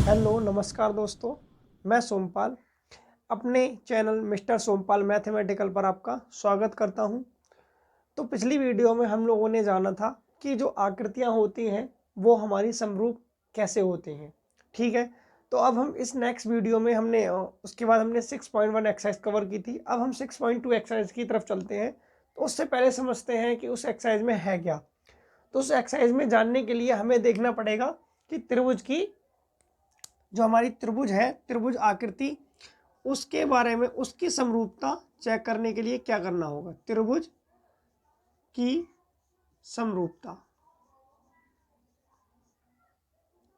Hello नमस्कार दोस्तों, मैं सोमपाल अपने चैनल मिस्टर सोमपाल मैथमेटिकल पर आपका स्वागत करता हूं। तो पिछली वीडियो में हम लोगों ने जाना था कि जो आकृतियां होती हैं वो हमारी समरूप कैसे होती हैं। ठीक है, तो अब हम इस नेक्स्ट वीडियो में उसके बाद हमने 6.1 एक्सरसाइज कवर की थी। अब हम 6.2 एक्सरसाइज की तरफ चलते हैं। तो उससे पहले समझते हैं कि उस एक्सरसाइज में है क्या। तो उस एक्सरसाइज में जानने के लिए हमें देखना पड़ेगा कि त्रिभुज की जो हमारी त्रिभुज है, त्रिभुज आकृति, उसके बारे में उसकी समरूपता चेक करने के लिए क्या करना होगा। त्रिभुज की समरूपता,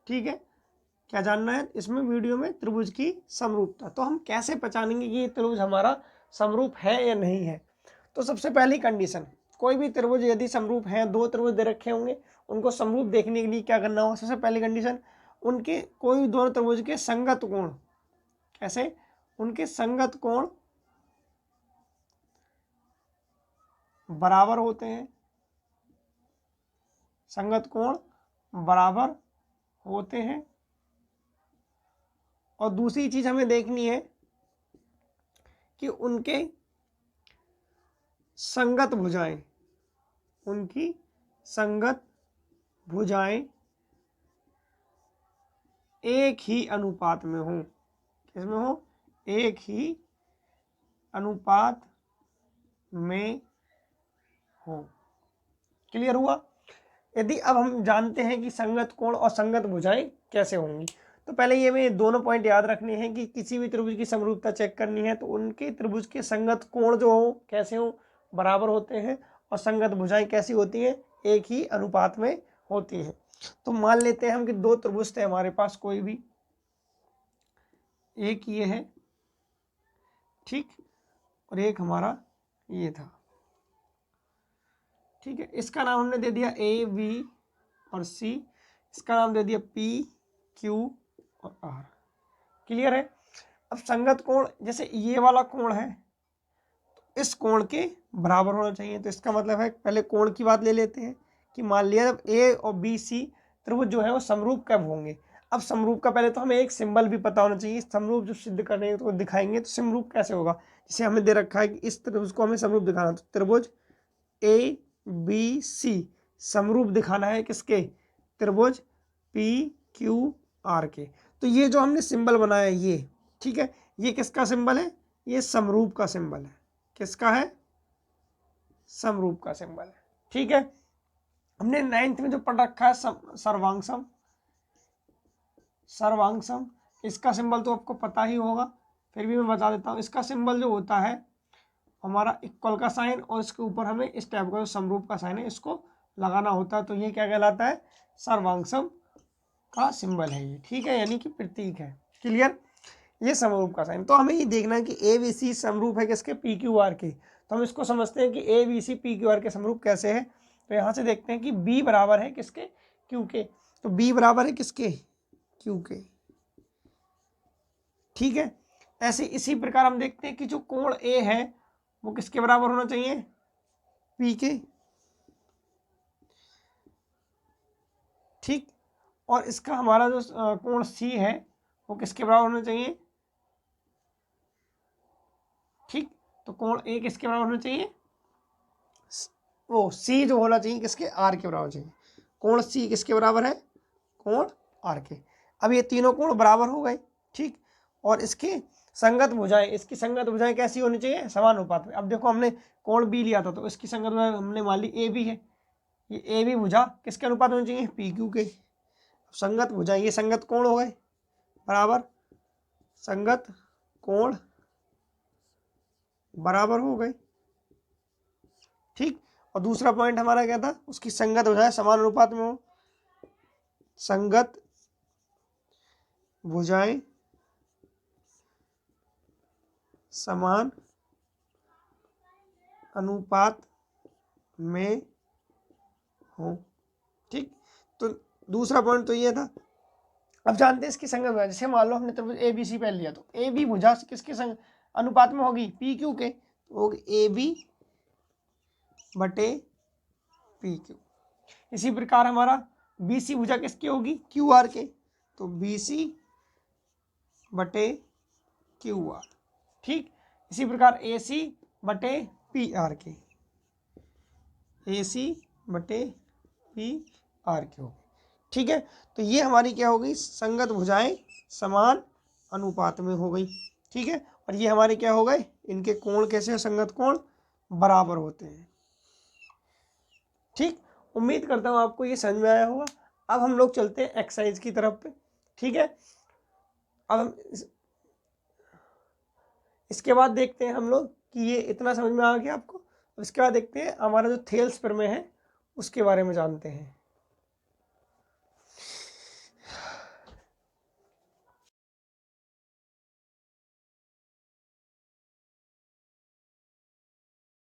ठीक है, क्या जानना है इसमें वीडियो में, त्रिभुज की समरूपता। तो हम कैसे पहचानेंगे कि ये त्रिभुज हमारा समरूप है या नहीं है। तो सबसे पहली कंडीशन, कोई भी त्रिभुज यदि समरूप है, दो त्रिभुज दे रखे होंगे, उनको समरूप देखने के लिए क्या करना होगा। सबसे पहली कंडीशन, उनके कोई दोनों त्रिभुज के संगत कोण, कैसे, उनके संगत कोण बराबर होते हैं, संगत कोण बराबर होते हैं। और दूसरी चीज हमें देखनी है कि उनके संगत भुजाएं, उनकी संगत भुजाएं एक ही अनुपात में हो। किसमें हो? एक ही अनुपात में हो। क्लियर हुआ। यदि अब हम जानते हैं कि संगत कोण और संगत भुजाएं कैसे होंगी, तो पहले ये में दोनों पॉइंट याद रखने हैं कि किसी भी त्रिभुज की समरूपता चेक करनी है तो उनके त्रिभुज के संगत कोण जो हो कैसे हो, बराबर होते हैं। और संगत भुजाएं कैसी होती हैं? एक ही अनुपात में होती हैं। तो मान लेते हैं हम कि दो त्रिभुज थे हमारे पास, कोई भी एक ये है, ठीक, और एक हमारा ये था, ठीक है। इसका नाम हमने दे दिया ए बी और सी, इसका नाम दे दिया पी क्यू और आर। क्लियर है। अब संगत कोण, जैसे ये वाला कोण है तो इस कोण के बराबर होना चाहिए। तो इसका मतलब है, पहले कोण की बात ले लेते हैं कि मान लिया जब ए और बी सी त्रिभुज जो है वो समरूप कब होंगे। अब समरूप का पहले तो हमें एक सिंबल भी पता होना चाहिए। समरूप जो सिद्ध करने तो दिखाएंगे तो समरूप कैसे होगा। जैसे हमें दे रखा है कि इस त्रिभुज को हमें समरूप दिखाना, तो त्रिभुज ए बी सी समरूप दिखाना है किसके? त्रिभुज पी क्यू आर के। तो ये जो हमने सिंबल बनाया ये, ठीक है, ये किसका सिंबल है? ये समरूप का सिंबल है। किसका है? समरूप का सिंबल है। ठीक है, हमने 9th में जो पढ़ रखा है सर्वांगसम, सर्वांगसम, इसका सिंबल तो आपको पता ही होगा, फिर भी मैं बता देता हूँ। इसका सिंबल जो होता है हमारा इक्वल का साइन, और इसके ऊपर हमें इस टाइप का जो समरूप का साइन है इसको लगाना होता है। तो ये क्या कहलाता है? सर्वांगसम का सिंबल है ये, ठीक है, यानी कि प्रतीक है। क्लियर। ये समरूप का साइन। तो हमें ये देखना है कि ए बी सी समरूप है किसके? पी क्यू आर के। तो हम इसको समझते हैं कि A B C P Q R के समरूप कैसे है। तो यहाँ से देखते हैं कि बी बराबर है किसके? क्यू के। तो बी बराबर है किसके? क्यू के। ठीक है, ऐसे इसी प्रकार हम देखते हैं कि जो कोण ए है वो किसके बराबर होना चाहिए? पी के। ठीक, और इसका हमारा जो कोण सी है वो किसके बराबर होना चाहिए? ठीक, तो कोण ए किसके बराबर होना चाहिए? वो सी जो होना चाहिए किसके? आर के बराबर चाहिए। कोण सी किसके बराबर है? कोण आर के। अब ये तीनों कोण बराबर हो गए, ठीक, और इसके संगत भुजाएं, इसकी संगत भुजाएं कैसी होनी चाहिए? समान अनुपात में। अब देखो हमने कोण बी लिया था तो इसकी संगत भुजाएं हमने मान ली ए बी है, ये ए बी भुजा किसके अनुपात में होनी चाहिए? पी क्यू के। संगत भुजाएं, ये संगत कोण हो गए बराबर, संगत कोण बराबर हो गए, ठीक। और दूसरा पॉइंट हमारा क्या था? उसकी संगत भुजाएं समान अनुपात में हो। संगत भुजाएं समान अनुपात में हो, ठीक। तो दूसरा पॉइंट तो ये था। अब जानते हैं इसकी संगत भुजा, जैसे मान लो हमने त्रिभुज ए बी सी पहन लिया, तो ए बी भुजा किसके संग अनुपात में होगी? पी क्यू के। तो होगी ए बी बटे पी क्यू। इसी प्रकार हमारा बी सी भुजा किसकी होगी? क्यू आर के। तो बी सी बटे क्यू आर। ठीक, इसी प्रकार ए सी बटे पी आर के, ए सी बटे पी आर के हो गई। ठीक है, तो ये हमारी क्या हो गई, संगत भुजाएं समान अनुपात में हो गई। ठीक है, और ये हमारे क्या हो गए, इनके कोण कैसे, संगत कोण बराबर होते हैं। ठीक, उम्मीद करता हूँ आपको ये समझ में आया होगा। अब हम लोग चलते हैं एक्सरसाइज की तरफ पे। ठीक है, अब हम इसके बाद देखते हैं हम लोग कि ये इतना समझ में आ गया आपको। इसके बाद देखते हैं हमारा जो थेल्स प्रमेय है उसके बारे में जानते हैं।